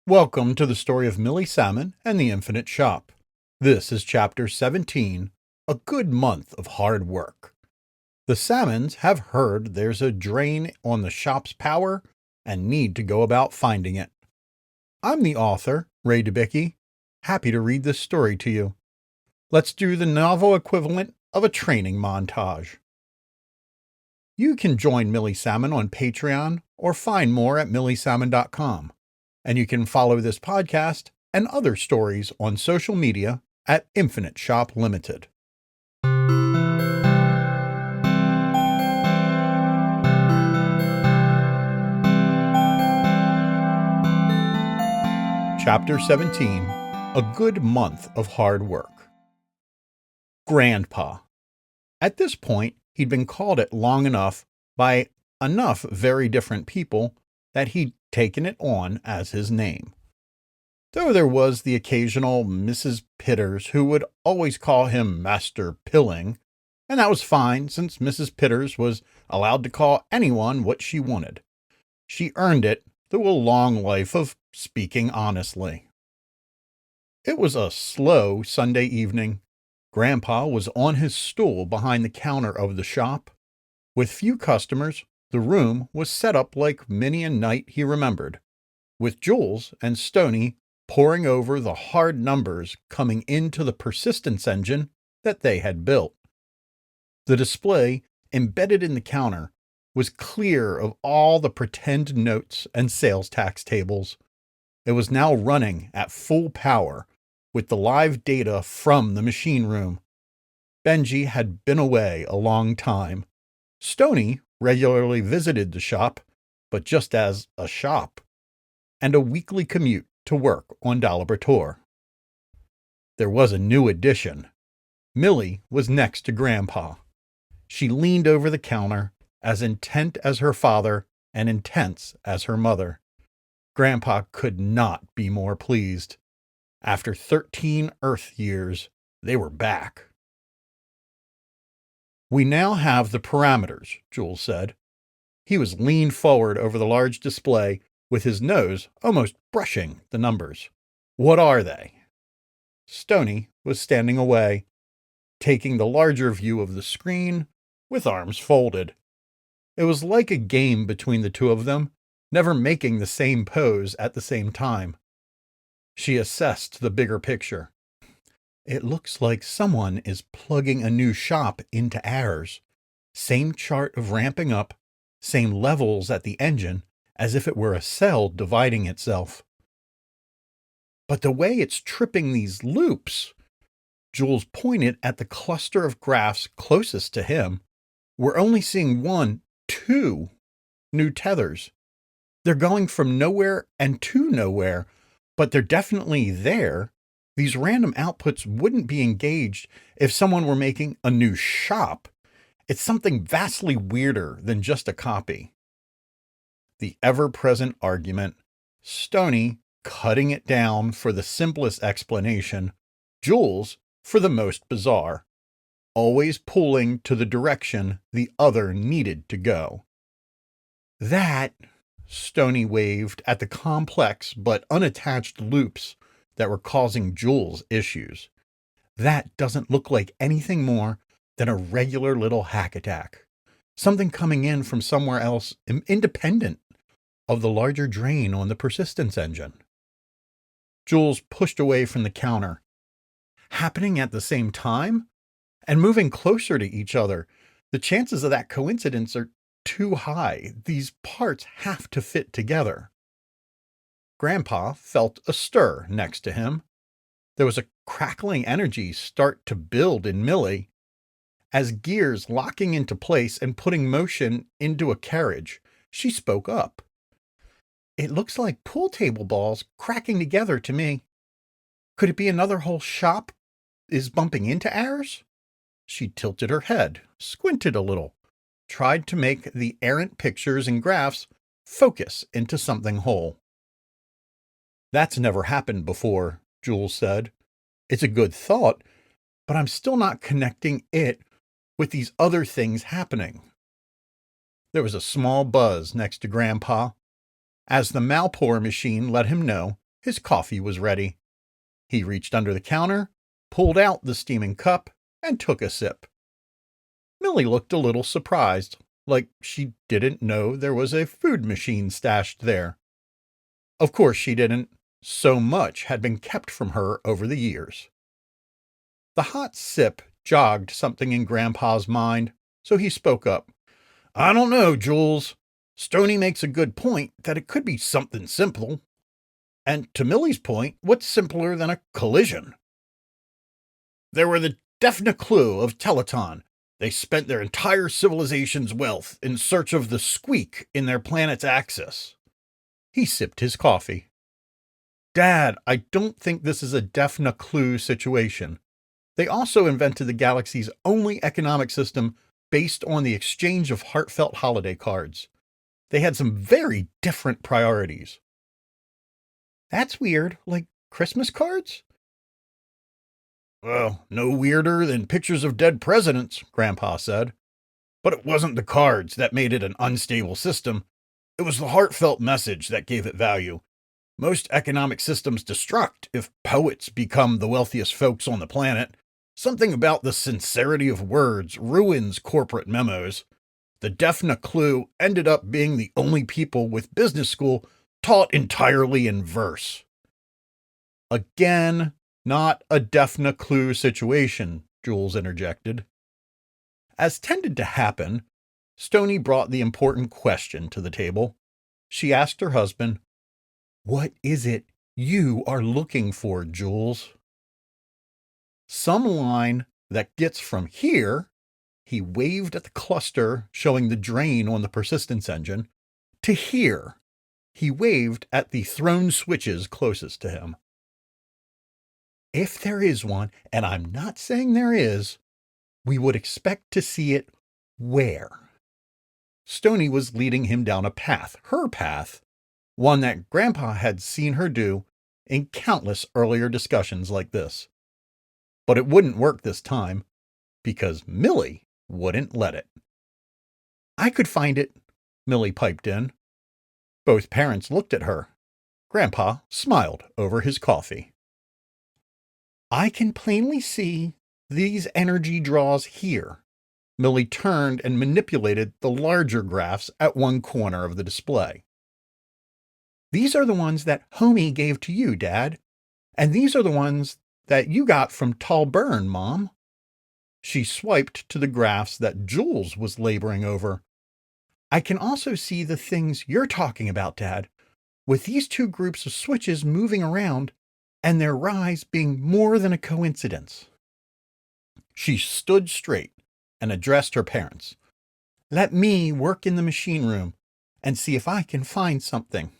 Welcome to the story of Millie Salmon and the Infinite Shop. This is Chapter 17, A Good Month of Hard Work. The Salmons have heard there's a drain on the shop's power and need to go about finding it. I'm the author, Ray Dubicki, happy to read this story to you. Let's do the novel equivalent of a training montage. You can join Millie Salmon on Patreon or find more at milliesalmon.com. And you can follow this podcast and other stories on social media at Infinite Shop Limited. Chapter 17, A Good Month of Hard Work. Grandpa. At this point, he'd been called it long enough by enough very different people that he'd taken it on as his name. Though there was the occasional Mrs. Pitters who would always call him Master Pilling, and that was fine since Mrs. Pitters was allowed to call anyone what she wanted. She earned it through a long life of speaking honestly. It was a slow Sunday evening. Grandpa was on his stool behind the counter of the shop. With few customers, the room was set up like many a night he remembered, with Jules and Stoney poring over the hard numbers coming into the persistence engine that they had built. The display embedded in the counter was clear of all the pretend notes and sales tax tables. It was now running at full power with the live data from the machine room. Benji had been away a long time. Stoney regularly visited the shop, but just as a shop, and a weekly commute to work on Dalabrator. There was a new addition. Millie was next to Grandpa. She leaned over the counter, as intent as her father and intense as her mother. Grandpa could not be more pleased. After 13 Earth years, they were back. "We now have the parameters," Jules said. He was leaned forward over the large display, with his nose almost brushing the numbers. "What are they?" Stoney was standing away, taking the larger view of the screen, with arms folded. It was like a game between the two of them, never making the same pose at the same time. She assessed the bigger picture. "It looks like someone is plugging a new shop into ours. Same chart of ramping up, same levels at the engine, as if it were a cell dividing itself. But the way it's tripping these loops," Jules pointed at the cluster of graphs closest to him. "We're only seeing two new tethers. They're going from nowhere and to nowhere, but they're definitely there. These random outputs wouldn't be engaged if someone were making a new shop. It's something vastly weirder than just a copy." The ever-present argument, Stoney cutting it down for the simplest explanation, Jules for the most bizarre, always pulling to the direction the other needed to go. "That," Stoney waved at the complex but unattached loops that were causing Jules issues. "That doesn't look like anything more than a regular little hack attack. Something coming in from somewhere else independent of the larger drain on the persistence engine." Jules pushed away from the counter. "Happening at the same time? And moving closer to each other. The chances of that coincidence are too high. These parts have to fit together." Grandpa felt a stir next to him. There was a crackling energy start to build in Millie, as gears locking into place and putting motion into a carriage. She spoke up. "It looks like pool table balls cracking together to me. Could it be another whole shop is bumping into ours?" She tilted her head, squinted a little, tried to make the errant pictures and graphs focus into something whole. "That's never happened before," Jules said. "It's a good thought, but I'm still not connecting it with these other things happening." There was a small buzz next to Grandpa. As the Malpore machine let him know, His coffee was ready. He reached under the counter, pulled out the steaming cup, and took a sip. Millie looked a little surprised, like she didn't know there was a food machine stashed there. Of course she didn't. So much had been kept from her over the years. The hot sip jogged something in Grandpa's mind, so he spoke up. I don't know, Jules. Stoney makes a good point that it could be something simple. And to Millie's point, what's simpler than a collision? There were the definite clue of Teleton. They spent their entire civilization's wealth in search of the squeak in their planet's axis. He sipped his coffee. Dad, I don't think this is a definite clue situation. They also invented the galaxy's only economic system based on the exchange of heartfelt holiday cards. They had some very different priorities. That's weird, like Christmas cards? Well, no weirder than pictures of dead presidents, Grandpa said. But it wasn't the cards that made it an unstable system. It was the heartfelt message that gave it value. Most economic systems destruct if poets become the wealthiest folks on the planet. Something about the sincerity of words ruins corporate memos. The definite clue ended up being the only people with business school taught entirely in verse. Again, not a definite clue situation, Jules interjected. As tended to happen, Stoney brought the important question to the table. She asked her husband, What is it you are looking for, Jules? Some line that gets from here, he waved at the cluster showing the drain on the persistence engine, to here. He waved at the thrown switches closest to him. If there is one, and I'm not saying there is, we would expect to see it where? Stoney was leading him down a path, her path, one that Grandpa had seen her do in countless earlier discussions like this. But it wouldn't work this time, because Millie wouldn't let it. I could find it, Millie piped in. Both parents looked at her. Grandpa smiled over his coffee. I can plainly see these energy draws here. Millie turned and manipulated the larger graphs at one corner of the display. These are the ones that Homie gave to you, Dad. And these are the ones that you got from Tall Burn, Mom. She swiped to the graphs that Jules was laboring over. I can also see the things you're talking about, Dad, with these two groups of switches moving around and their rise being more than a coincidence. She stood straight and addressed her parents. Let me work in the machine room and see if I can find something.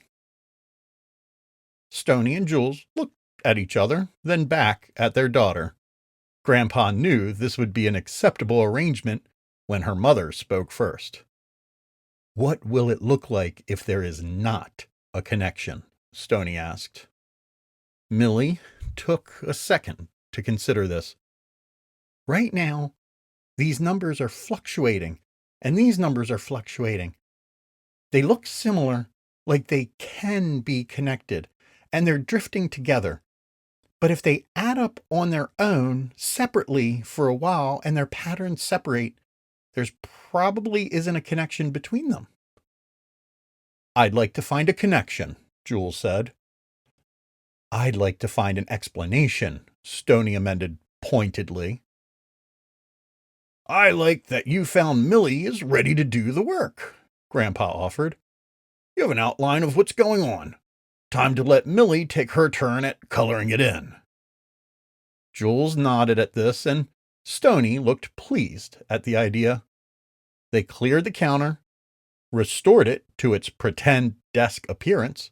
Stoney and Jules looked at each other, then back at their daughter. Grandpa knew this would be an acceptable arrangement when her mother spoke first. What will it look like if there is not a connection? Stoney asked. Millie took a second to consider this. Right now, these numbers are fluctuating, and these numbers are fluctuating. They look similar, like they can be connected, and they're drifting together. But if they add up on their own separately for a while and their patterns separate, there's probably isn't a connection between them. I'd like to find a connection, Jules said. I'd like to find an explanation, Stoney amended pointedly. I like that you found Millie is ready to do the work, Grandpa offered. You have an outline of what's going on. Time to let Millie take her turn at coloring it in. Jules nodded at this, and Stoney looked pleased at the idea. They cleared the counter, restored it to its pretend desk appearance,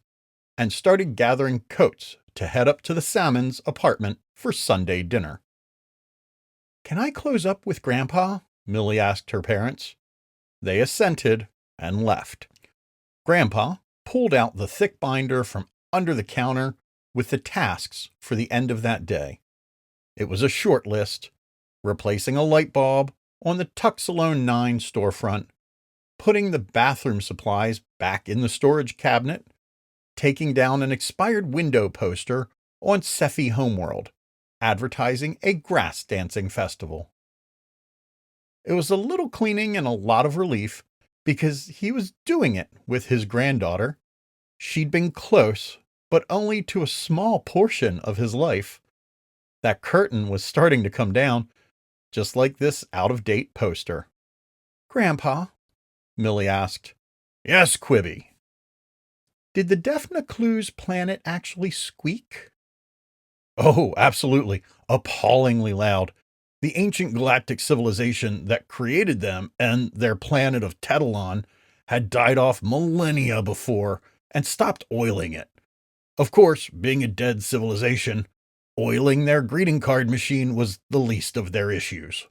and started gathering coats to head up to the Salmons' apartment for Sunday dinner. Can I close up with Grandpa? Millie asked her parents. They assented and left. Grandpa pulled out the thick binder from under the counter with the tasks for the end of that day. It was a short list, replacing a light bulb on the Tuxalone 9 storefront, putting the bathroom supplies back in the storage cabinet, taking down an expired window poster on Cephi Homeworld, advertising a grass dancing festival. It was a little cleaning and a lot of relief because he was doing it with his granddaughter. She'd been close, but only to a small portion of his life. That curtain was starting to come down, just like this out-of-date poster. "Grandpa," Millie asked. "Yes, Quibby." "Did the Defna Clues planet actually squeak?" "Oh, absolutely. Appallingly loud. The ancient galactic civilization that created them and their planet of Tetalon had died off millennia before and stopped oiling it. Of course, being a dead civilization, oiling their greeting card machine was the least of their issues."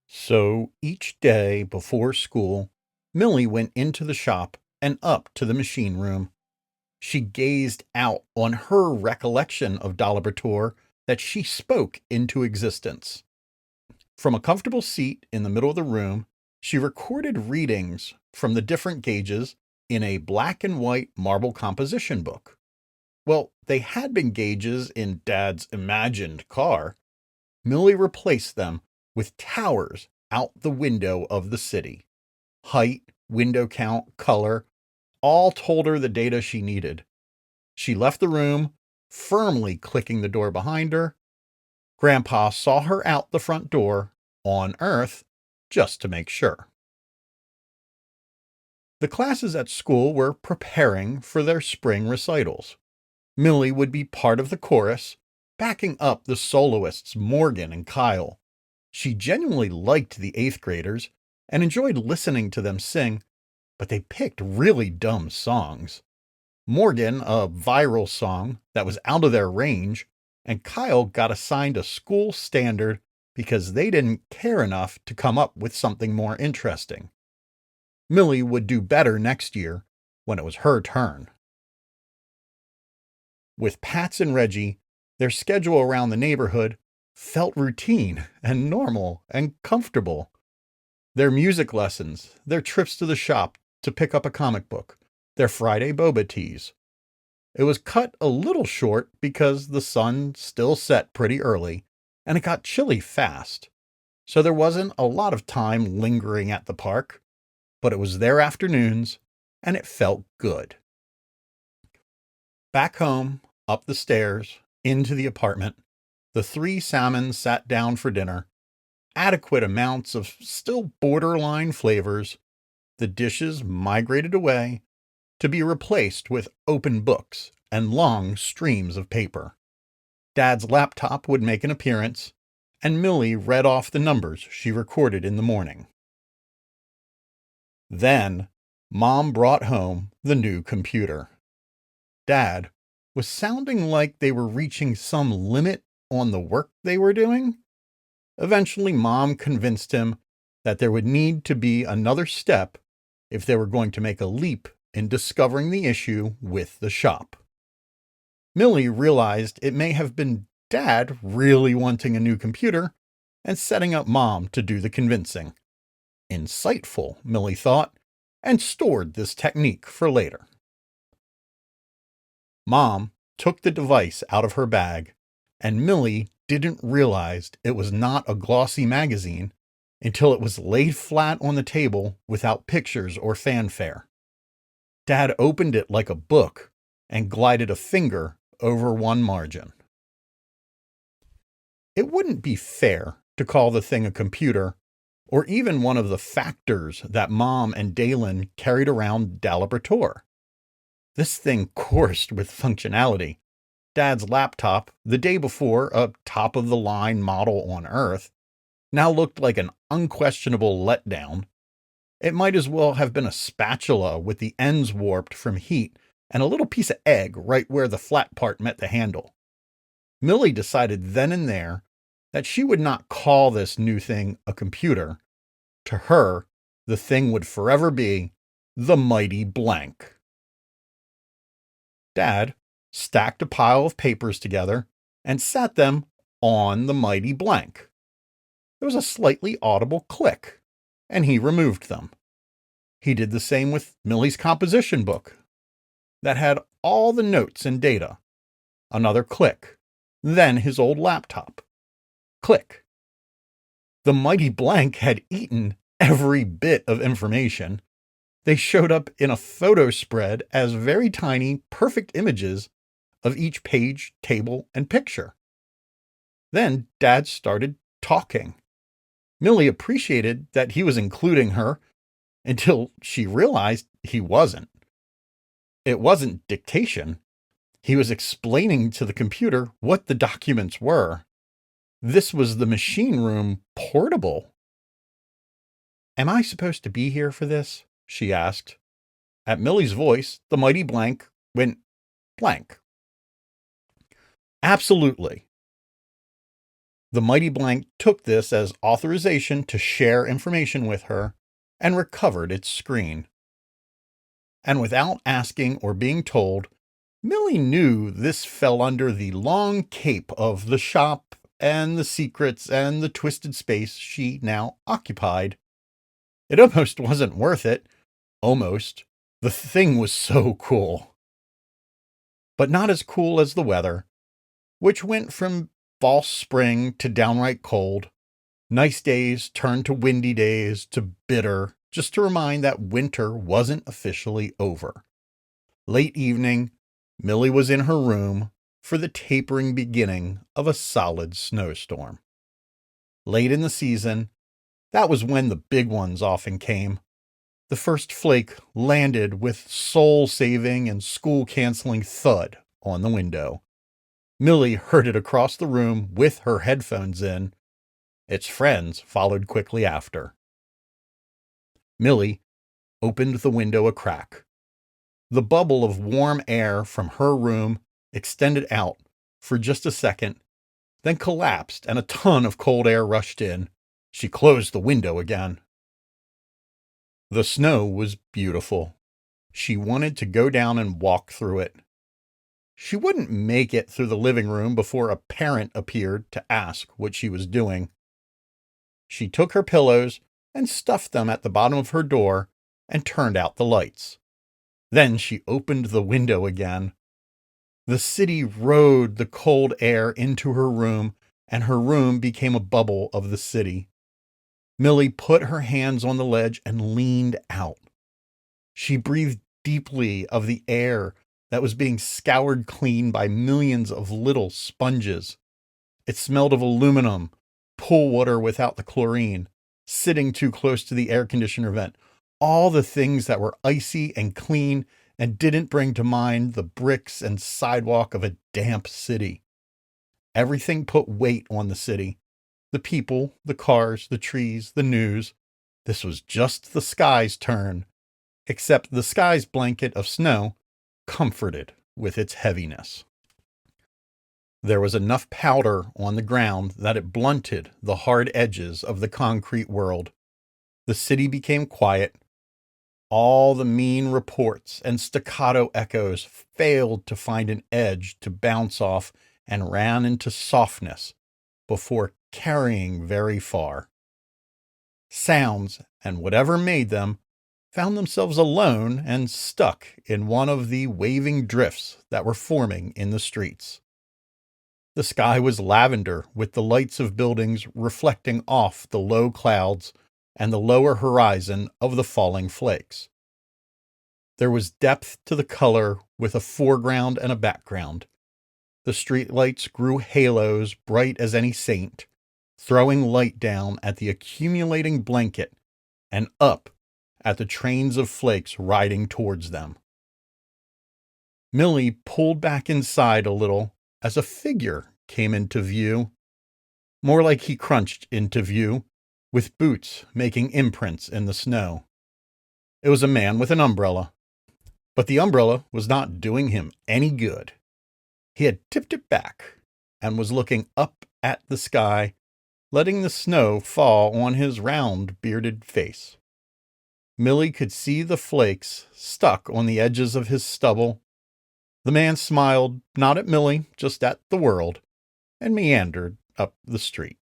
So each day before school, Millie went into the shop and up to the machine room. She gazed out on her recollection of Dalabrator that she spoke into existence. From a comfortable seat in the middle of the room, she recorded readings from the different gauges in a black and white marble composition book. Well, they had been gauges in Dad's imagined car. Millie replaced them with towers out the window of the city. Height, window count, color, all told her the data she needed. She left the room, firmly clicking the door behind her. Grandpa saw her out the front door, on Earth, just to make sure. The classes at school were preparing for their spring recitals. Millie would be part of the chorus, backing up the soloists Morgan and Kyle. She genuinely liked the 8th graders and enjoyed listening to them sing, but they picked really dumb songs. Morgan, a viral song that was out of their range, and Kyle got assigned a school standard because they didn't care enough to come up with something more interesting. Millie would do better next year when it was her turn. With Pats and Reggie, their schedule around the neighborhood felt routine and normal and comfortable. Their music lessons, their trips to the shop to pick up a comic book, their Friday boba teas. It was cut a little short because the sun still set pretty early and it got chilly fast. So there wasn't a lot of time lingering at the park, but it was their afternoons and it felt good. Back home, up the stairs, into the apartment, the 3 Salmons sat down for dinner. Adequate amounts of still borderline flavors. The dishes migrated away to be replaced with open books and long streams of paper. Dad's laptop would make an appearance, and Millie read off the numbers she recorded in the morning. Then, Mom brought home the new computer. Dad was sounding like they were reaching some limit on the work they were doing. Eventually, Mom convinced him that there would need to be another step if they were going to make a leap in discovering the issue with the shop. Millie realized it may have been Dad really wanting a new computer and setting up Mom to do the convincing. Insightful, Millie thought, and stored this technique for later. Mom took the device out of her bag, and Millie didn't realize it was not a glossy magazine until it was laid flat on the table without pictures or fanfare. Dad opened it like a book and glided a finger over one margin. It wouldn't be fair to call the thing a computer or even one of the factors that Mom and Dalen carried around Dalabrator. This thing coursed with functionality. Dad's laptop, the day before a top-of-the-line model on Earth, now looked like an unquestionable letdown. It might as well have been a spatula with the ends warped from heat and a little piece of egg right where the flat part met the handle. Millie decided then and there that she would not call this new thing a computer. To her, the thing would forever be the mighty blank. Dad stacked a pile of papers together and sat them on the mighty blank. There was a slightly audible click, and he removed them. He did the same with Millie's composition book that had all the notes and data. Another click. Then his old laptop. Click. The mighty blank had eaten every bit of information. They showed up in a photo spread as very tiny, perfect images of each page, table, and picture. Then Dad started talking. Millie appreciated that he was including her until she realized he wasn't. It wasn't dictation. He was explaining to the computer what the documents were. This was the machine room portable. "Am I supposed to be here for this?" she asked. At Millie's voice, the mighty blank went blank. Absolutely. The mighty blank took this as authorization to share information with her and recovered its screen. And without asking or being told, Millie knew this fell under the long cape of the shop and the secrets and the twisted space she now occupied. It almost wasn't worth it. Almost. The thing was so cool. But not as cool as the weather, which went from false spring to downright cold. Nice days turned to windy days to bitter, just to remind that winter wasn't officially over. Late evening, Millie was in her room for the tapering beginning of a solid snowstorm. Late in the season, that was when the big ones often came. The first flake landed with soul-saving and school-canceling thud on the window. Millie heard it across the room with her headphones in. Its friends followed quickly after. Millie opened the window a crack. The bubble of warm air from her room extended out for just a second, then collapsed and a ton of cold air rushed in. She closed the window again. The snow was beautiful. She wanted to go down and walk through it. She wouldn't make it through the living room before a parent appeared to ask what she was doing. She took her pillows and stuffed them at the bottom of her door and turned out the lights. Then she opened the window again. The city rode the cold air into her room, and her room became a bubble of the city. Millie put her hands on the ledge and leaned out. She breathed deeply of the air that was being scoured clean by millions of little sponges. It smelled of aluminum, pool water without the chlorine, sitting too close to the air conditioner vent, all the things that were icy and clean and didn't bring to mind the bricks and sidewalk of a damp city. Everything put weight on the city. The people, the cars, the trees, the news. This was just the sky's turn, except the sky's blanket of snow comforted with its heaviness. There was enough powder on the ground that it blunted the hard edges of the concrete world. The city became quiet. All the mean reports and staccato echoes failed to find an edge to bounce off and ran into softness before carrying very far. Sounds, and whatever made them, found themselves alone and stuck in one of the waving drifts that were forming in the streets. The sky was lavender with the lights of buildings reflecting off the low clouds and the lower horizon of the falling flakes. There was depth to the color with a foreground and a background. The streetlights grew halos bright as any saint, throwing light down at the accumulating blanket and up at the trains of flakes riding towards them. Millie pulled back inside a little as a figure came into view. More like he crunched into view, with boots making imprints in the snow. It was a man with an umbrella, but the umbrella was not doing him any good. He had tipped it back and was looking up at the sky, letting the snow fall on his round, bearded face. Millie could see the flakes stuck on the edges of his stubble. The man smiled, not at Millie, just at the world, and meandered up the street.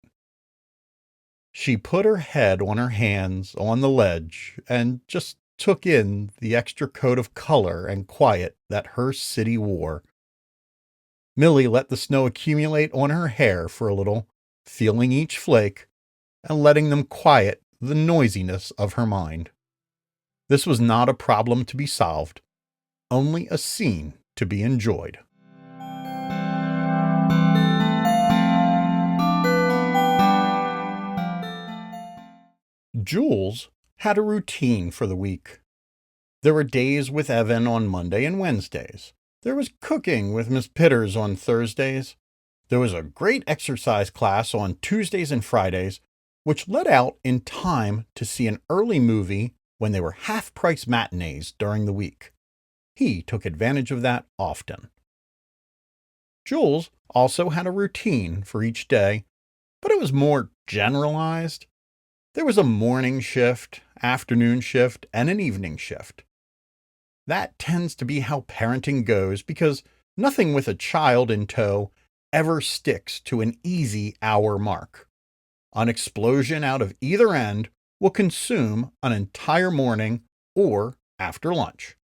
She put her head on her hands on the ledge and just took in the extra coat of color and quiet that her city wore. Millie let the snow accumulate on her hair for a little, feeling each flake and letting them quiet the noisiness of her mind. This was not a problem to be solved, only a scene to be enjoyed. Jules had a routine for the week. There were days with Evan on Monday and Wednesdays. There was cooking with Miss Pitters on Thursdays. There was a great exercise class on Tuesdays and Fridays, which let out in time to see an early movie when they were half-price matinees during the week. He took advantage of that often. Jules also had a routine for each day, but it was more generalized. There was a morning shift, afternoon shift, and an evening shift. That tends to be how parenting goes because nothing with a child in tow ever sticks to an easy hour mark. An explosion out of either end will consume an entire morning or after lunch.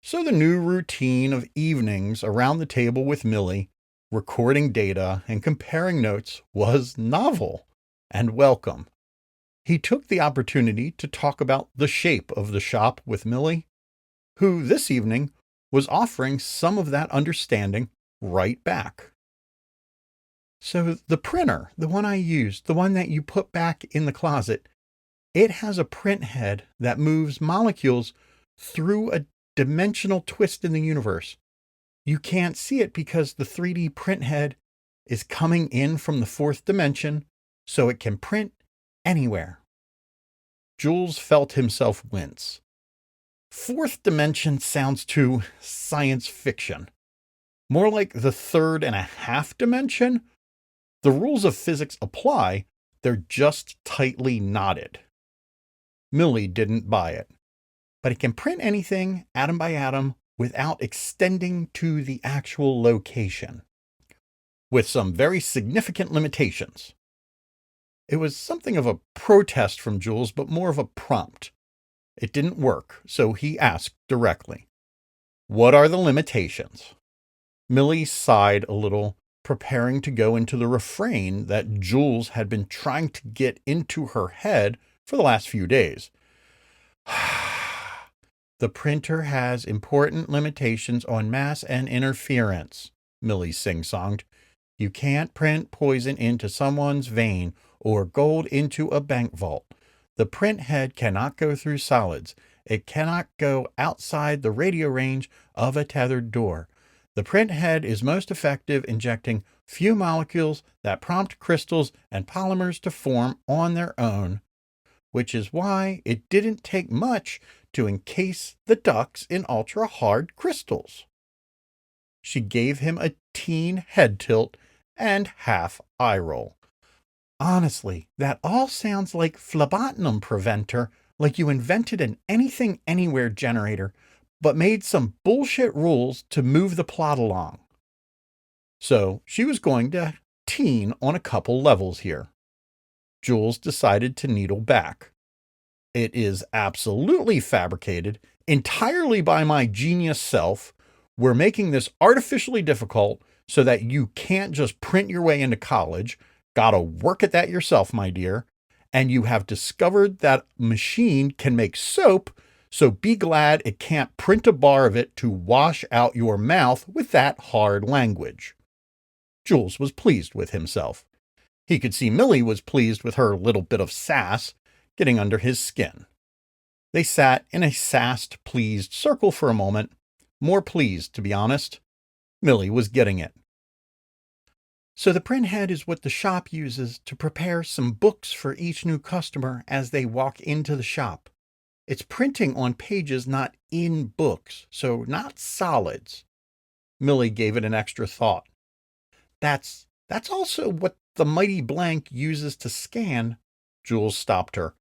So the new routine of evenings around the table with Millie, recording data and comparing notes, was novel and welcome. He took the opportunity to talk about the shape of the shop with Millie, who this evening was offering some of that understanding right back. So the printer, the one I used, the one that you put back in the closet, it has a print head that moves molecules through a dimensional twist in the universe. You can't see it because the 3D print head is coming in from the fourth dimension, so it can print anywhere. Jules felt himself wince. Fourth dimension sounds too science fiction. More like the third and a half dimension. The rules of physics apply, they're just tightly knotted. Millie didn't buy it, but it can print anything atom by atom without extending to the actual location, with some very significant limitations. It was something of a protest from Jules, but more of a prompt. It didn't work, so he asked directly, "What are the limitations?" Millie sighed a little, preparing to go into the refrain that Jules had been trying to get into her head for the last few days. "The printer has important limitations on mass and interference," Millie sing-songed. "You can't print poison into someone's vein or gold into a bank vault. The print head cannot go through solids. It cannot go outside the radio range of a tethered door. The print head is most effective injecting few molecules that prompt crystals and polymers to form on their own, which is why it didn't take much to encase the ducts in ultra-hard crystals." She gave him a teen head tilt and half eye roll. "Honestly, that all sounds like phlebotinum preventer, like you invented an anything anywhere generator, but made some bullshit rules to move the plot along." So she was going to teen on a couple levels here. Jules decided to needle back. "It is absolutely fabricated, entirely by my genius self. We're making this artificially difficult so that you can't just print your way into college. Gotta work at that yourself, my dear. And you have discovered that machine can make soap, so be glad it can't print a bar of it to wash out your mouth with that hard language." Jules was pleased with himself. He could see Millie was pleased with her little bit of sass getting under his skin. They sat in a sassed, pleased circle for a moment, more pleased, to be honest. Millie was getting it. "So the print head is what the shop uses to prepare some books for each new customer as they walk into the shop. It's printing on pages, not in books, so not solids." Millie gave it an extra thought. That's also what the mighty blank uses to scan." Jules stopped her.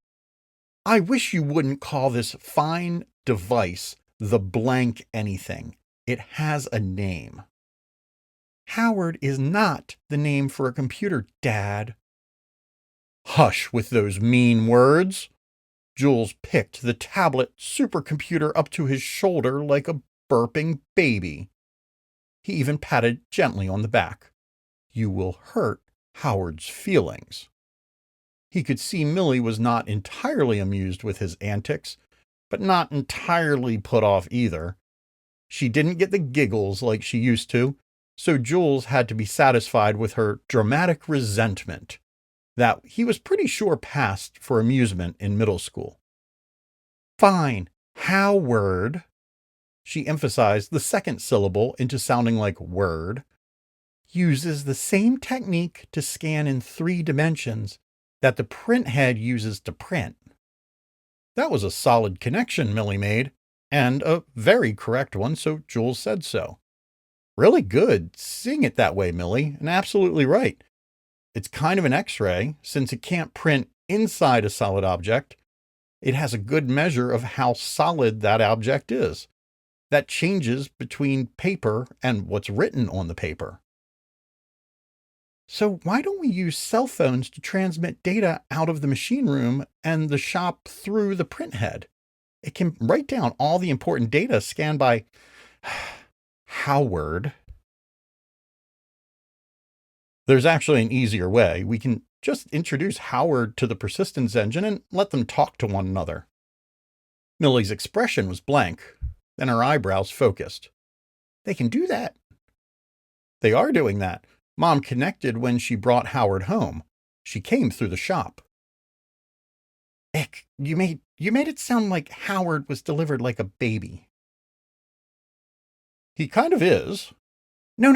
"I wish you wouldn't call this fine device the blank anything. It has a name." Howard is not the name for a computer, Dad. Hush with those mean words. Jules picked the tablet supercomputer up to his shoulder like a burping baby. He even patted gently on the back. You will hurt Howard's feelings. He could see Millie was not entirely amused with his antics, but not entirely put off either. She didn't get the giggles like she used to, so Jules had to be satisfied with her dramatic resentment that he was pretty sure passed for amusement in middle school. Fine, Howard. She emphasized the second syllable into sounding like word. Uses the same technique to scan in 3 dimensions that the printhead uses to print. That was a solid connection Millie made, and a very correct one, so Jules said so. Really good, seeing it that way, Millie, and absolutely right. It's kind of an X-ray, since it can't print inside a solid object. It has a good measure of how solid that object is. That changes between paper and what's written on the paper. So why don't we use cell phones to transmit data out of the machine room and the shop through the printhead? It can write down all the important data scanned by Howard. There's actually an easier way. We can just introduce Howard to the persistence engine and let them talk to one another. Millie's expression was blank, then her eyebrows focused. They can do that. They are doing that. Mom connected when she brought Howard home. She came through the shop. Eck, you made it sound like Howard was delivered like a baby. He kind of is. No.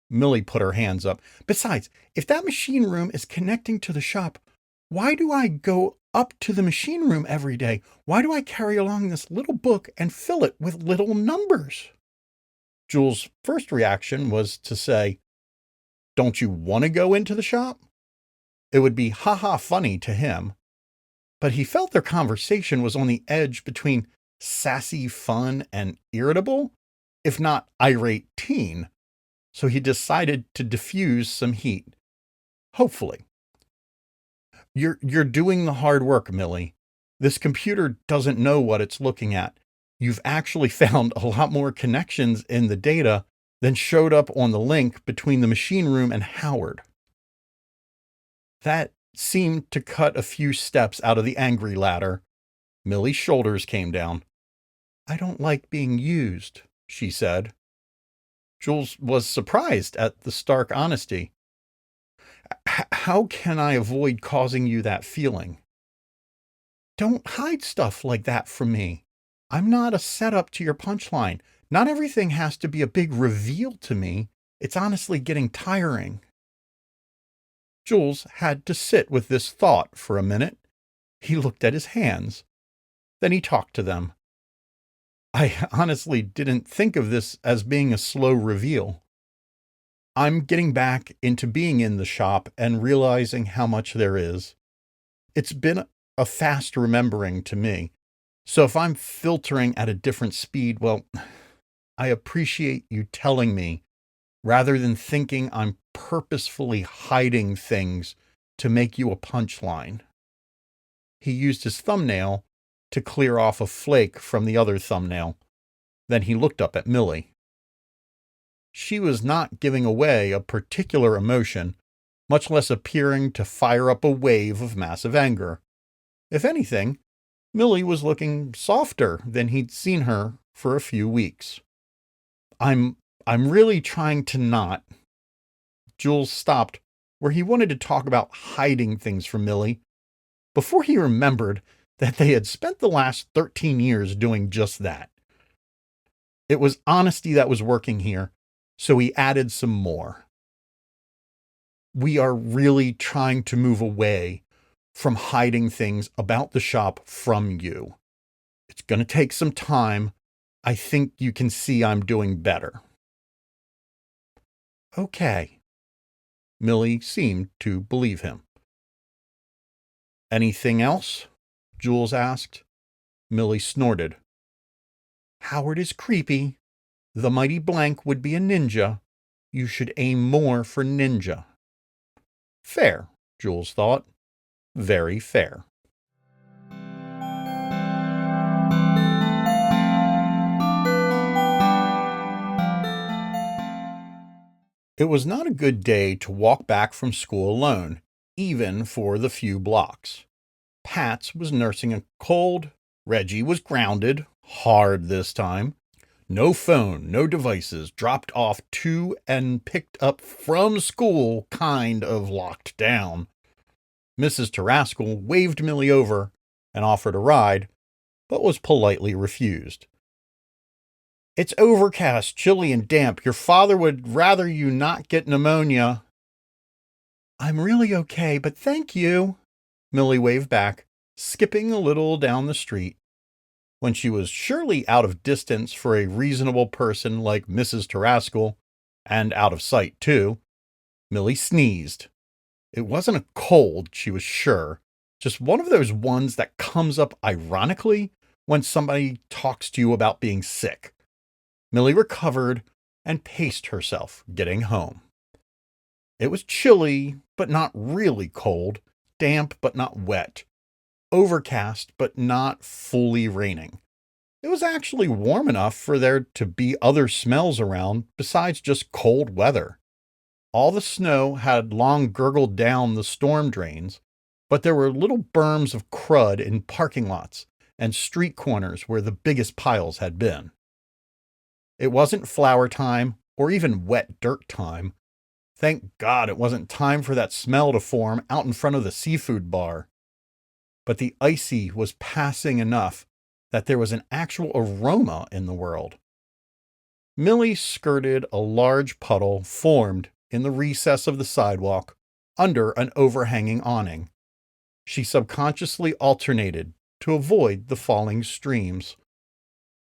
Millie put her hands up. Besides, if that machine room is connecting to the shop, why do I go up to the machine room every day? Why do I carry along this little book and fill it with little numbers? Jules' first reaction was to say, don't you want to go into the shop? It would be ha-ha funny to him. But he felt their conversation was on the edge between sassy fun and irritable, if not irate teen. So he decided to diffuse some heat. Hopefully. You're doing the hard work, Millie. This computer doesn't know what it's looking at. You've actually found a lot more connections in the data than showed up on the link between the machine room and Howard. That seemed to cut a few steps out of the angry ladder. Millie's shoulders came down. I don't like being used, she said. Jules was surprised at the stark honesty. How can I avoid causing you that feeling? Don't hide stuff like that from me. I'm not a setup to your punchline. Not everything has to be a big reveal to me. It's honestly getting tiring. Jules had to sit with this thought for a minute. He looked at his hands. Then he talked to them. I honestly didn't think of this as being a slow reveal. I'm getting back into being in the shop and realizing how much there is. It's been a fast remembering to me. So if I'm filtering at a different speed, well, I appreciate you telling me rather than thinking I'm purposefully hiding things to make you a punchline. He used his thumbnail to clear off a flake from the other thumbnail. Then he looked up at Millie. She was not giving away a particular emotion, much less appearing to fire up a wave of massive anger. If anything, Millie was looking softer than he'd seen her for a few weeks. I'm really trying to not. Jules stopped where he wanted to talk about hiding things from Millie before he remembered that they had spent the last 13 years doing just that. It was honesty that was working here, so he added some more. We are really trying to move away from hiding things about the shop from you. It's going to take some time. I think you can see I'm doing better. Okay. Millie seemed to believe him. Anything else? Jules asked. Millie snorted. Howard is creepy. The mighty blank would be a ninja. You should aim more for ninja. Fair, Jules thought. Very fair. It was not a good day to walk back from school alone, even for the few blocks. Pats was nursing a cold. Reggie was grounded, hard this time. No phone, no devices, dropped off to and picked up from school, kind of locked down. Mrs. Tarascal waved Millie over and offered a ride, but was politely refused. It's overcast, chilly, and damp. Your father would rather you not get pneumonia. I'm really okay, but thank you, Millie waved back, skipping a little down the street. When she was surely out of distance for a reasonable person like Mrs. Tarascal, and out of sight, too, Millie sneezed. It wasn't a cold, she was sure, just one of those ones that comes up ironically when somebody talks to you about being sick. Millie recovered and paced herself, getting home. It was chilly, but not really cold, damp, but not wet, overcast, but not fully raining. It was actually warm enough for there to be other smells around besides just cold weather. All the snow had long gurgled down the storm drains, but there were little berms of crud in parking lots and street corners where the biggest piles had been. It wasn't flower time or even wet dirt time. Thank God it wasn't time for that smell to form out in front of the seafood bar. But the icy was passing enough that there was an actual aroma in the world. Millie skirted a large puddle formed in the recess of the sidewalk under an overhanging awning. She subconsciously alternated to avoid the falling streams.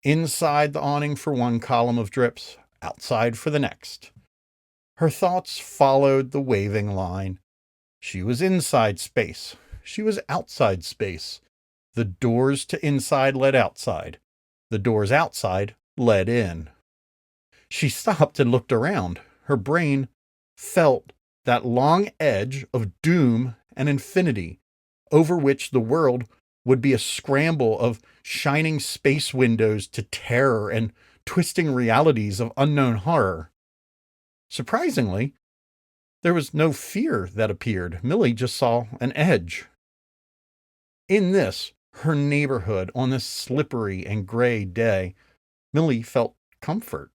Inside the awning for one column of drips, outside for the next. Her thoughts followed the waving line. She was inside space. She was outside space. The doors to inside led outside. The doors outside led in. She stopped and looked around. Her brain felt that long edge of doom and infinity over which the world would be a scramble of shining space windows to terror and twisting realities of unknown horror. Surprisingly, there was no fear that appeared. Millie just saw an edge. In this, her neighborhood, on this slippery and gray day, Millie felt comfort.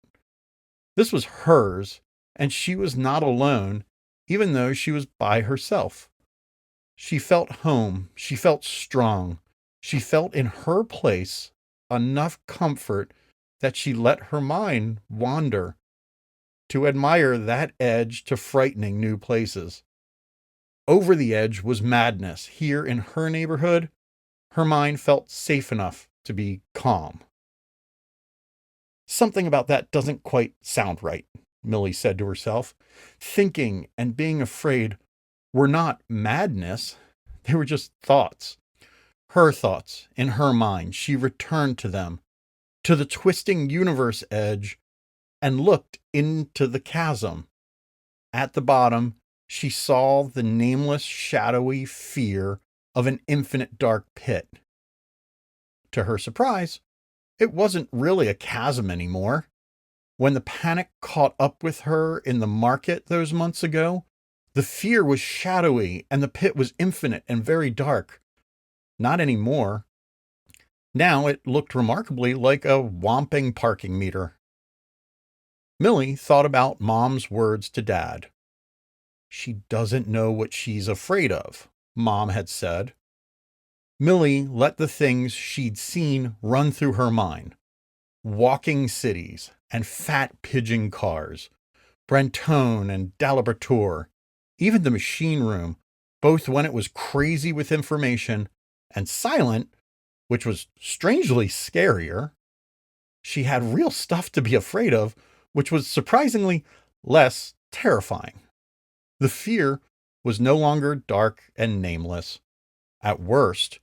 This was hers, and she was not alone, even though she was by herself. She felt home. She felt strong. She felt in her place enough comfort that she let her mind wander to admire that edge to frightening new places. Over the edge was madness. Here in her neighborhood, her mind felt safe enough to be calm. Something about that doesn't quite sound right, Millie said to herself. Thinking and being afraid were not madness. They were just thoughts. Her thoughts in her mind. She returned to them, to the twisting universe edge, and looked into the chasm. At the bottom, she saw the nameless, shadowy fear of an infinite dark pit. To her surprise, it wasn't really a chasm anymore. When the panic caught up with her in the market those months ago, the fear was shadowy and the pit was infinite and very dark. Not anymore. Now it looked remarkably like a whomping parking meter. Millie thought about Mom's words to Dad. She doesn't know what she's afraid of, Mom had said. Millie let the things she'd seen run through her mind. Walking cities and fat pigeon cars, Brantone and Dalabertour, even the machine room, both when it was crazy with information and silent, which was strangely scarier. She had real stuff to be afraid of, which was surprisingly less terrifying. The fear was no longer dark and nameless. At worst,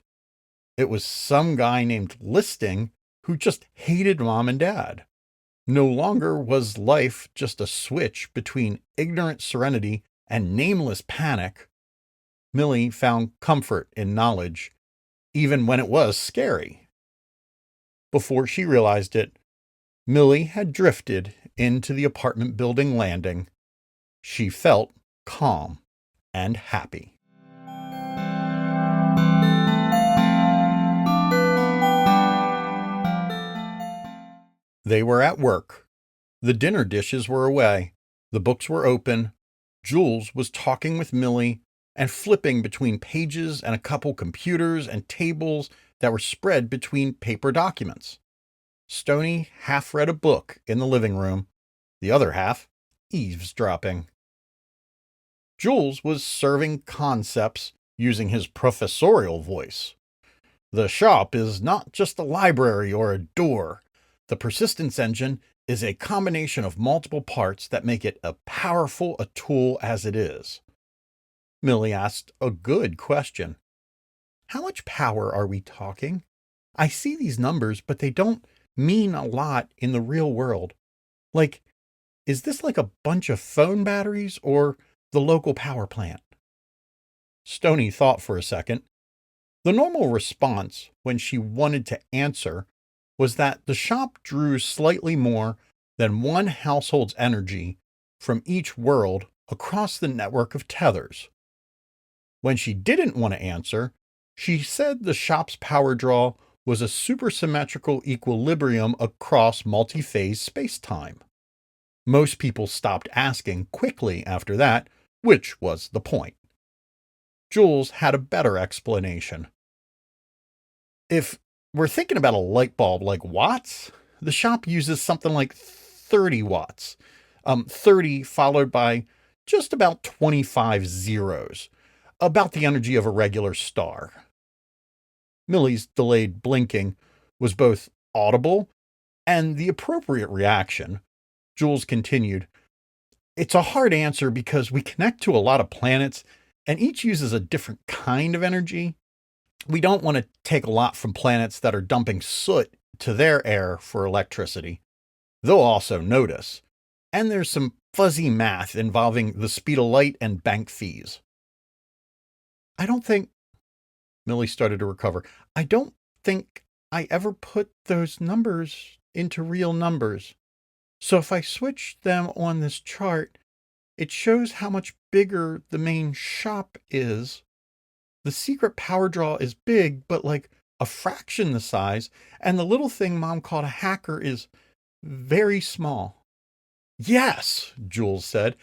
it was some guy named Listing who just hated Mom and Dad. No longer was life just a switch between ignorant serenity and nameless panic. Millie found comfort in knowledge, even when it was scary. Before she realized it, Millie had drifted into the apartment building landing. She felt calm and happy. They were at work. The dinner dishes were away. The books were open. Jules was talking with Millie and flipping between pages and a couple computers and tables that were spread between paper documents. Stoney half read a book in the living room, the other half eavesdropping. Jules was serving concepts using his professorial voice. The shop is not just a library or a door. The persistence engine is a combination of multiple parts that make it as powerful a tool as it is. Millie asked a good question. How much power are we talking? I see these numbers, but they don't mean a lot in the real world. Like, is this like a bunch of phone batteries or the local power plant? Stoney thought for a second. The normal response when she wanted to answer was that the shop drew slightly more than one household's energy from each world across the network of tethers. When she didn't want to answer, she said the shop's power draw was a supersymmetrical equilibrium across multi-phase space-time. Most people stopped asking quickly after that, which was the point. Jules had a better explanation. If we're thinking about a light bulb like watts, the shop uses something like 30 watts. 30 followed by just about 25 zeros, about the energy of a regular star. Millie's delayed blinking was both audible and the appropriate reaction. Jules continued, It's a hard answer because we connect to a lot of planets and each uses a different kind of energy. We don't want to take a lot from planets that are dumping soot to their air for electricity. They'll also notice. And there's some fuzzy math involving the speed of light and bank fees. I don't think, Millie started to recover. I don't think I ever put those numbers into real numbers. So if I switch them on this chart, it shows how much bigger the main shop is. The secret power draw is big, but like a fraction the size, and the little thing Mom called a hacker is very small. Yes, Jules said.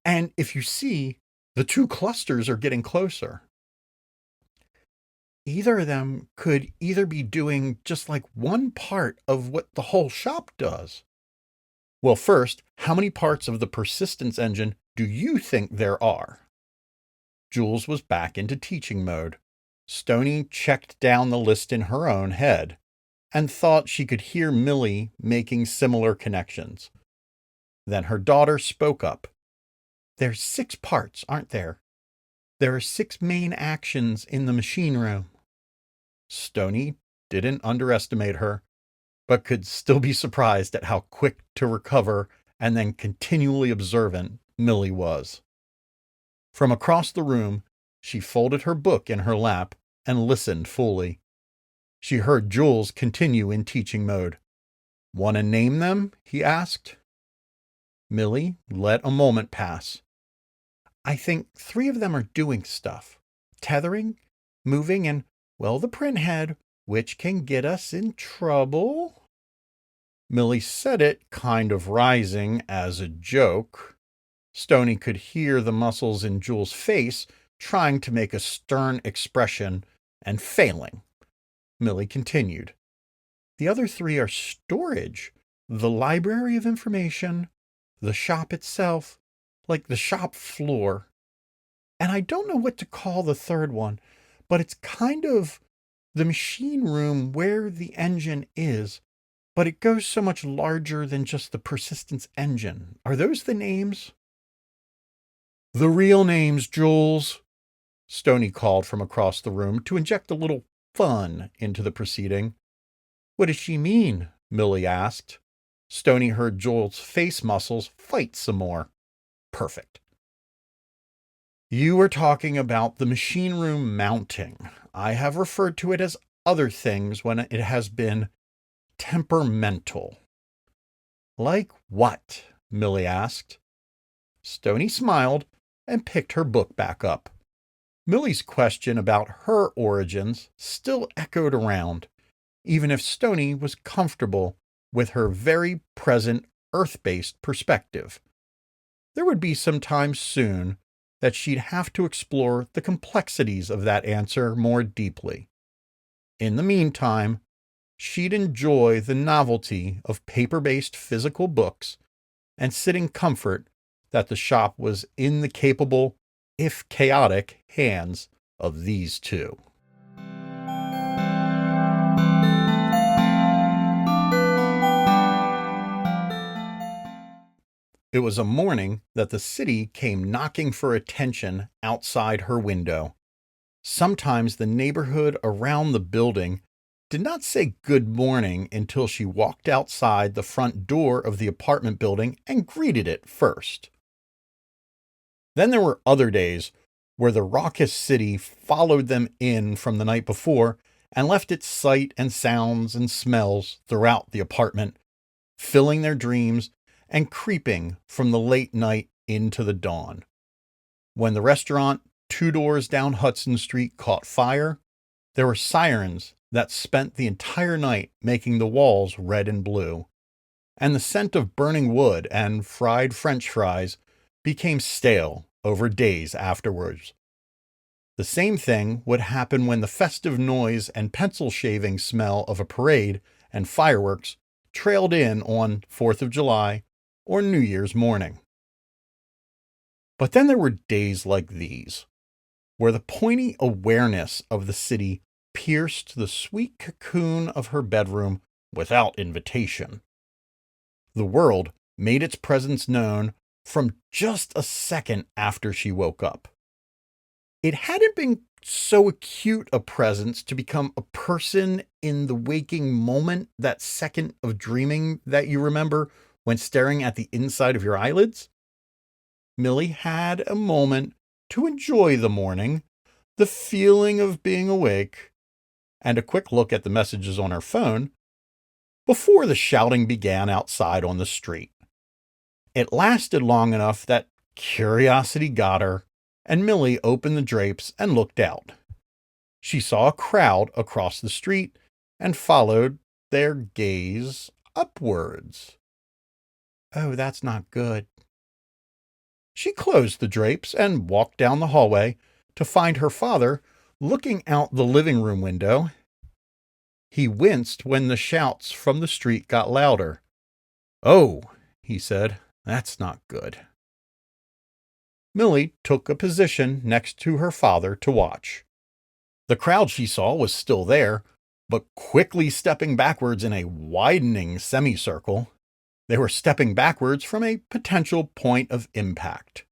And if you see, the two clusters are getting closer. Either of them could either be doing just like one part of what the whole shop does. Well, first, how many parts of the persistence engine do you think there are? Jules was back into teaching mode. Stoney checked down the list in her own head and thought she could hear Millie making similar connections. Then her daughter spoke up. There's 6 parts, aren't there? There are 6 main actions in the machine room. Stoney didn't underestimate her, but could still be surprised at how quick to recover and then continually observant Millie was. From across the room, she folded her book in her lap and listened fully. She heard Jules continue in teaching mode. Want to name them? He asked. Millie let a moment pass. I think 3 of them are doing stuff. Tethering, moving, and, well, the printhead, which can get us in trouble. Millie said it, kind of rising as a joke. Stoney could hear the muscles in Jules' face trying to make a stern expression and failing. Millie continued. The other 3 are storage, the library of information, the shop itself, like the shop floor. And I don't know what to call the 3rd one, but it's kind of the machine room where the engine is, but it goes so much larger than just the persistence engine. Are those the names? The real names, Jules, Stoney called from across the room to inject a little fun into the proceeding. What does she mean? Millie asked. Stoney heard Joel's face muscles fight some more. Perfect. You were talking about the machine room mounting. I have referred to it as other things when it has been temperamental. Like what? Millie asked. Stoney smiled and picked her book back up. Millie's question about her origins still echoed around, even if Stoney was comfortable with her very present Earth-based perspective. There would be some time soon that she'd have to explore the complexities of that answer more deeply. In the meantime, she'd enjoy the novelty of paper-based physical books and sit in comfort that the shop was in the capable, if chaotic, hands of these two. It was a morning that the city came knocking for attention outside her window. Sometimes the neighborhood around the building did not say good morning until she walked outside the front door of the apartment building and greeted it first. Then there were other days where the raucous city followed them in from the night before and left its sight and sounds and smells throughout the apartment, filling their dreams and creeping from the late night into the dawn. When the restaurant 2 doors down Hudson Street caught fire, there were sirens that spent the entire night making the walls red and blue, and the scent of burning wood and fried French fries became stale over days afterwards. The same thing would happen when the festive noise and pencil shaving smell of a parade and fireworks trailed in on 4th of July or New Year's morning. But then there were days like these, where the pointy awareness of the city pierced the sweet cocoon of her bedroom without invitation. The world made its presence known from just a second after she woke up. It hadn't been so acute a presence to become a person in the waking moment, that second of dreaming that you remember when staring at the inside of your eyelids. Millie had a moment to enjoy the morning, the feeling of being awake, and a quick look at the messages on her phone before the shouting began outside on the street. It lasted long enough that curiosity got her, and Millie opened the drapes and looked out. She saw a crowd across the street and followed their gaze upwards. Oh, that's not good. She closed the drapes and walked down the hallway to find her father looking out the living room window. He winced when the shouts from the street got louder. "Oh," he said, "that's not good." Millie took a position next to her father to watch. The crowd she saw was still there, but quickly stepping backwards in a widening semicircle. They were stepping backwards from a potential point of impact.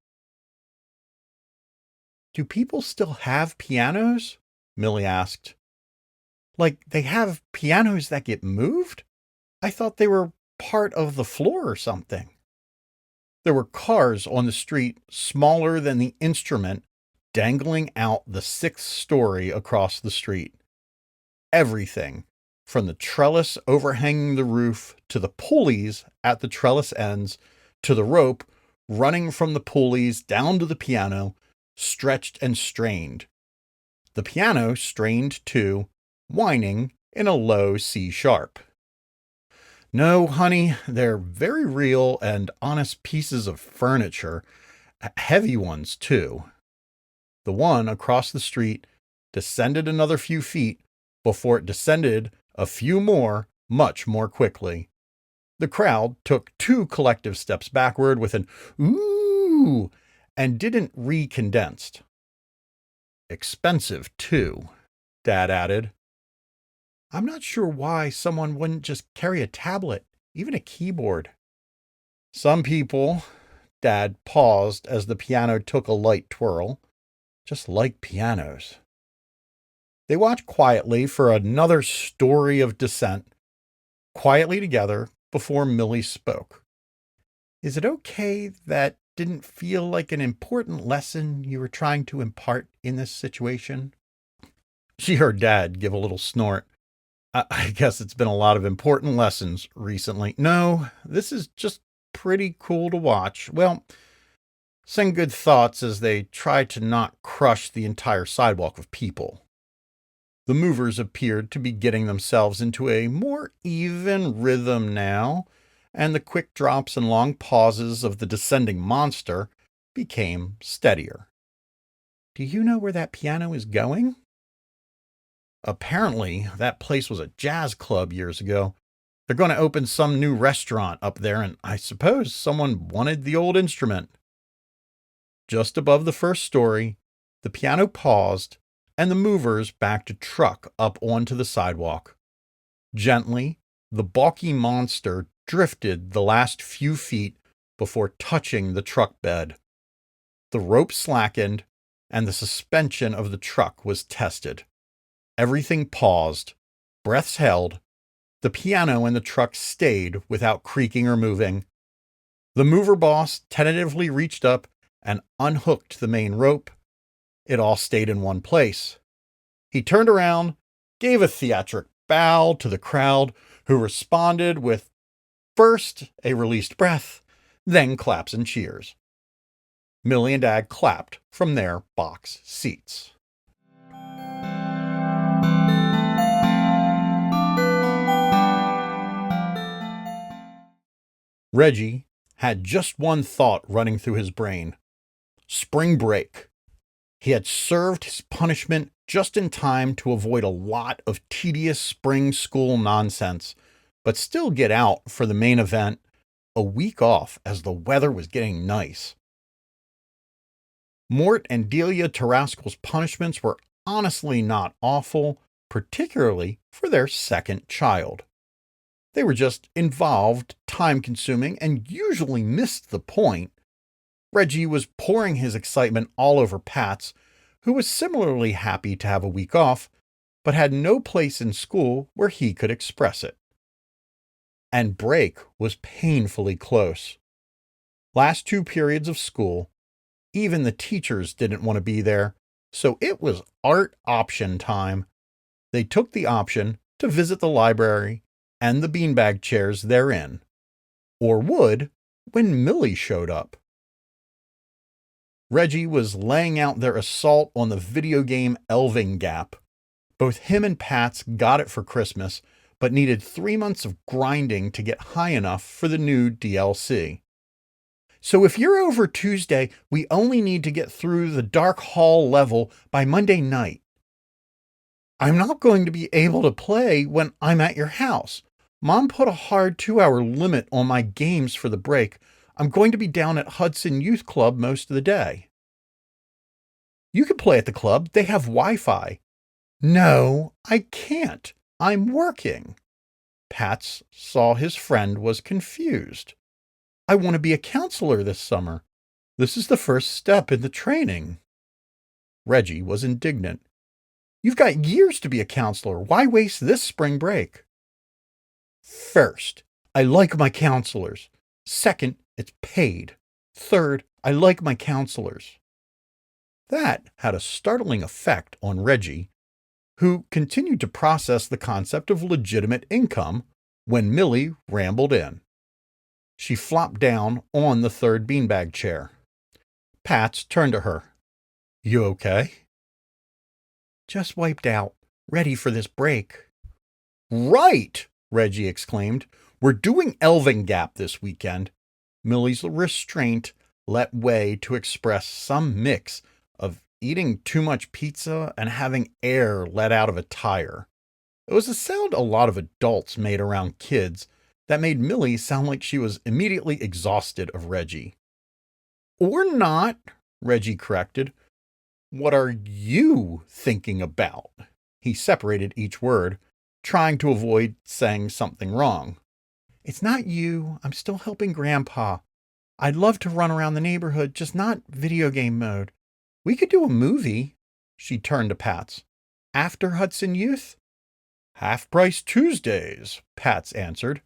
"Do people still have pianos?" Millie asked. "Like they have pianos that get moved? I thought they were part of the floor or something." There were cars on the street smaller than the instrument dangling out the 6th story across the street. Everything, from the trellis overhanging the roof to the pulleys at the trellis ends to the rope running from the pulleys down to the piano, stretched and strained. The piano strained too, whining in a low C sharp. "No, honey, they're very real and honest pieces of furniture, heavy ones too." The one across the street descended another few feet before it descended a few more, much more quickly. The crowd took 2 collective steps backward with an "ooh" and didn't re-condensed. "Expensive too," Dad added. "I'm not sure why someone wouldn't just carry a tablet, even a keyboard." "Some people," Dad paused as the piano took a light twirl, "just like pianos." They watched quietly for another story of descent, quietly together, before Millie spoke. Is it okay that didn't feel like an important lesson you were trying to impart in this situation? She heard Dad give a little snort. I guess it's been a lot of important lessons recently. No, this is just pretty cool to watch. Well, send good thoughts as they try to not crush the entire sidewalk of people. The movers appeared to be getting themselves into a more even rhythm now, and the quick drops and long pauses of the descending monster became steadier. Do you know where that piano is going? Apparently, that place was a jazz club years ago. They're going to open some new restaurant up there, and I suppose someone wanted the old instrument. Just above the first story, the piano paused, and the movers backed a truck up onto the sidewalk. Gently, the bulky monster drifted the last few feet before touching the truck bed. The rope slackened, and the suspension of the truck was tested. Everything paused, breaths held. The piano and the truck stayed without creaking or moving. The mover boss tentatively reached up and unhooked the main rope. It all stayed in one place. He turned around, gave a theatric bow to the crowd, who responded with first a released breath, then claps and cheers. Millie and Dad clapped from their box seats. Reggie had just one thought running through his brain: spring break. He had served his punishment just in time to avoid a lot of tedious spring school nonsense, but still get out for the main event, a week off as the weather was getting nice. Mort and Delia Tarascal's punishments were honestly not awful, particularly for their second child. They were just involved, time-consuming, and usually missed the point. Reggie was pouring his excitement all over Pat's, who was similarly happy to have a week off, but had no place in school where he could express it. And break was painfully close. Last 2 periods of school, even the teachers didn't want to be there, so it was art option time. They took the option to visit the library and the beanbag chairs therein, or would when Millie showed up. Reggie was laying out their assault on the video game Elving Gap. Both him and Pats got it for Christmas, but needed 3 months of grinding to get high enough for the new DLC. So if you're over Tuesday, we only need to get through the Dark Hall level by Monday night. I'm not going to be able to play when I'm at your house. Mom put a hard 2-hour limit on my games for the break. I'm going to be down at Hudson Youth Club most of the day. You can play at the club. They have Wi-Fi. No, I can't. I'm working. Pats saw his friend was confused. I want to be a counselor this summer. This is the first step in the training. Reggie was indignant. You've got years to be a counselor. Why waste this spring break? First, I like my counselors. Second, it's paid. Third, I like my counselors. That had a startling effect on Reggie, who continued to process the concept of legitimate income when Millie rambled in. She flopped down on the third beanbag chair. Pats turned to her. You okay? Just wiped out, ready for this break. Right, Reggie exclaimed. We're doing Elving Gap this weekend. Millie's restraint let way to express some mix of eating too much pizza and having air let out of a tire. It was a sound a lot of adults made around kids that made Millie sound like she was immediately exhausted of Reggie. Or not, Reggie corrected. What are you thinking about? He separated each word, trying to avoid saying something wrong. It's not you. I'm still helping Grandpa. I'd love to run around the neighborhood, just not video game mode. We could do a movie. She turned to Pats. After Hudson Youth? Half-price Tuesdays, Pats answered.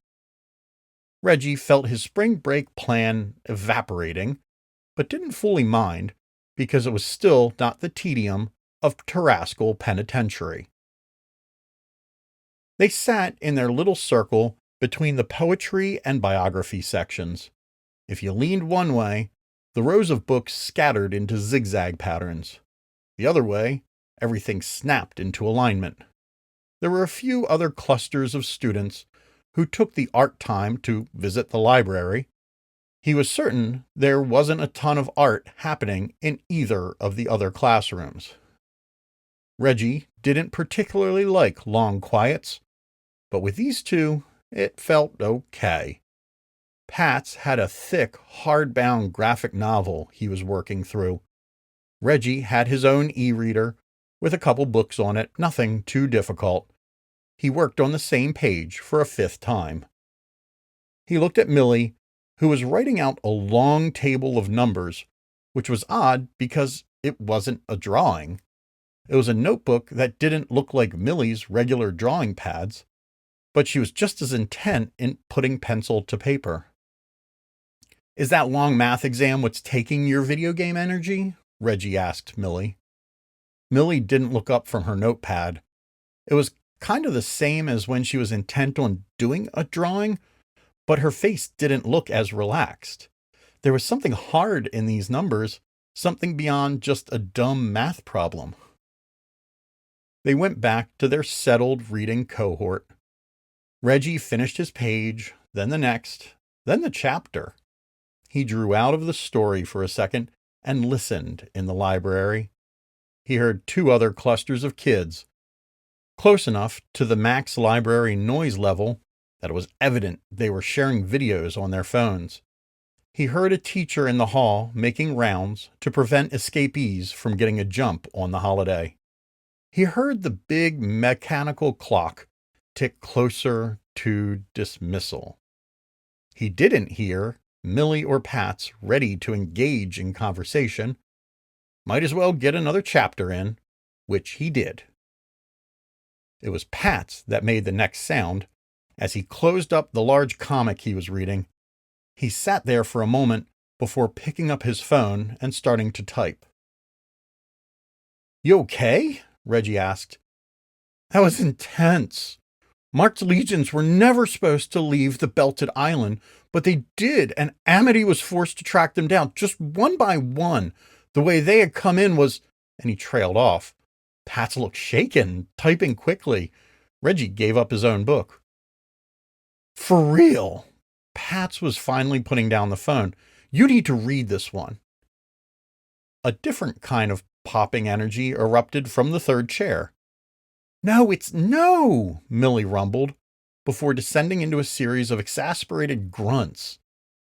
Reggie felt his spring break plan evaporating, but didn't fully mind because it was still not the tedium of Tarascal Penitentiary. They sat in their little circle between the poetry and biography sections. If you leaned one way, the rows of books scattered into zigzag patterns. The other way, everything snapped into alignment. There were a few other clusters of students who took the art time to visit the library. He was certain there wasn't a ton of art happening in either of the other classrooms. Reggie didn't particularly like long quiets, but with these two, it felt okay. Pat's had a thick, hardbound graphic novel he was working through. Reggie had his own e-reader with a couple books on it, nothing too difficult. He worked on the same page for a fifth time. He looked at Millie, who was writing out a long table of numbers, which was odd because it wasn't a drawing. It was a notebook that didn't look like Millie's regular drawing pads, but she was just as intent in putting pencil to paper. "Is that long math exam what's taking your video game energy?" Reggie asked Millie. Millie didn't look up from her notepad. It was kind of the same as when she was intent on doing a drawing, but her face didn't look as relaxed. There was something hard in these numbers, something beyond just a dumb math problem. They went back to their settled reading cohort. Reggie finished his page, then the next, then the chapter. He drew out of the story for a second and listened in the library. He heard two other clusters of kids, close enough to the max library noise level that it was evident they were sharing videos on their phones. He heard a teacher in the hall making rounds to prevent escapees from getting a jump on the holiday. He heard the big mechanical clock tick closer to dismissal. He didn't hear Millie or Pat's ready to engage in conversation. Might as well get another chapter in, which he did. It was Pat's that made the next sound. As he closed up the large comic he was reading, he sat there for a moment before picking up his phone and starting to type. "You okay?" Reggie asked. "That was intense. Mark's legions were never supposed to leave the Belted Island, but they did, and Amity was forced to track them down, just one by one. The way they had come in was—" and he trailed off. Pat's looked shaken, typing quickly. Reggie gave up his own book. "For real." Pat's was finally putting down the phone. "You need to read this one." A different kind of popping energy erupted from the third chair. No, Millie rumbled, before descending into a series of exasperated grunts.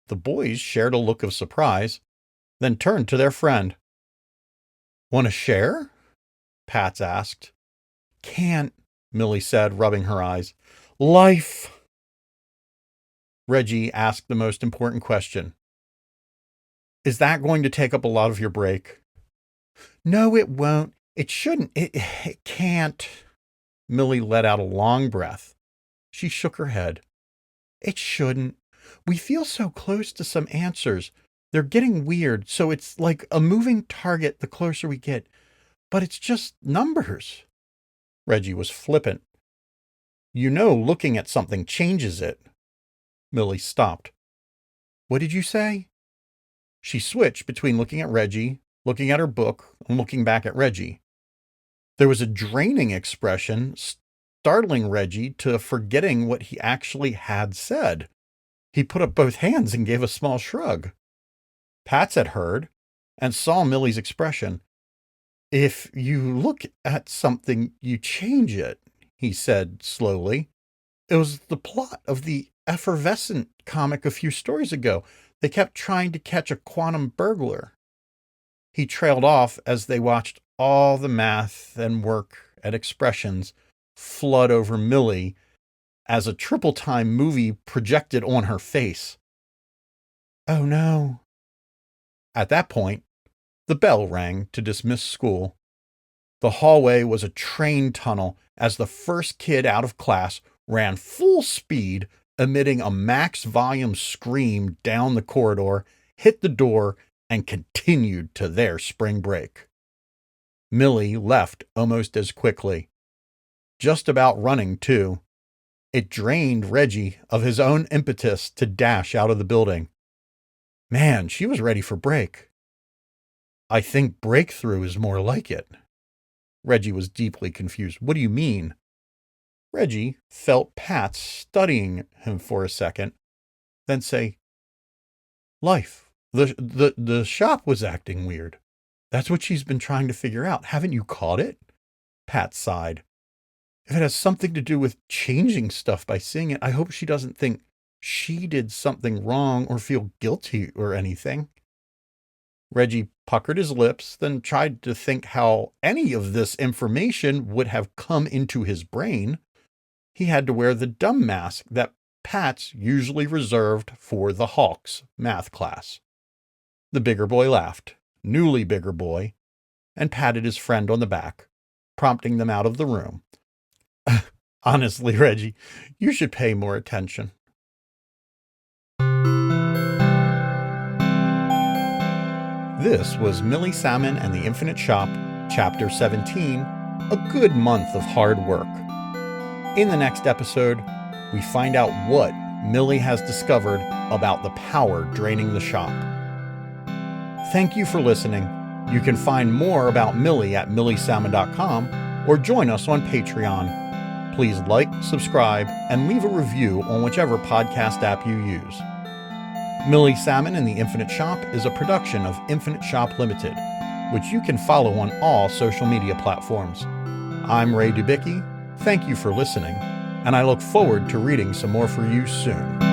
The boys shared a look of surprise, then turned to their friend. "Want to share?" Pat's asked. "Can't," Millie said, rubbing her eyes. "Life." Reggie asked the most important question. "Is that going to take up a lot of your break?" "No, it won't. It shouldn't. It can't." Millie let out a long breath. She shook her head. "It shouldn't. We feel so close to some answers. They're getting weird, so it's like a moving target the closer we get. But it's just numbers." Reggie was flippant. "You know, looking at something changes it." Millie stopped. "What did you say?" She switched between looking at Reggie, looking at her book, and looking back at Reggie. There was a draining expression, startling Reggie to forgetting what he actually had said. He put up both hands and gave a small shrug. Pat's had heard and saw Millie's expression. "If you look at something, you change it," he said slowly. "It was the plot of the Effervescent comic a few stories ago. They kept trying to catch a quantum burglar." He trailed off as they watched all the math and work and expressions flood over Millie as a triple-time movie projected on her face. "Oh no." At that point, the bell rang to dismiss school. The hallway was a train tunnel as the first kid out of class ran full speed emitting a max volume scream down the corridor, hit the door, and continued to their spring break. Millie left almost as quickly. Just about running, too. It drained Reggie of his own impetus to dash out of the building. Man, she was ready for break. I think breakthrough is more like it. Reggie was deeply confused. What do you mean? Reggie felt Pat studying him for a second, then say, Life. The shop was acting weird. That's what she's been trying to figure out. Haven't you caught it? Pat sighed. If it has something to do with changing stuff by seeing it, I hope she doesn't think she did something wrong or feel guilty or anything. Reggie puckered his lips, then tried to think how any of this information would have come into his brain. He had to wear the dumb mask that Pat's usually reserved for the Hawks math class. The bigger boy laughed, newly bigger boy, and patted his friend on the back, prompting them out of the room. Honestly, Reggie, you should pay more attention. This was Millie Salmon and the Infinite Shop, Chapter 17, A Good Month of Hard Work. In the next episode, we find out what Millie has discovered about the power draining the shop. Thank you for listening. You can find more about Millie at milliesalmon.com or join us on Patreon. Please like, subscribe, and leave a review on whichever podcast app you use. Millie Salmon and the Infinite Shop is a production of Infinite Shop Limited, which you can follow on all social media platforms. I'm Ray Dubicki. Thank you for listening, and I look forward to reading some more for you soon.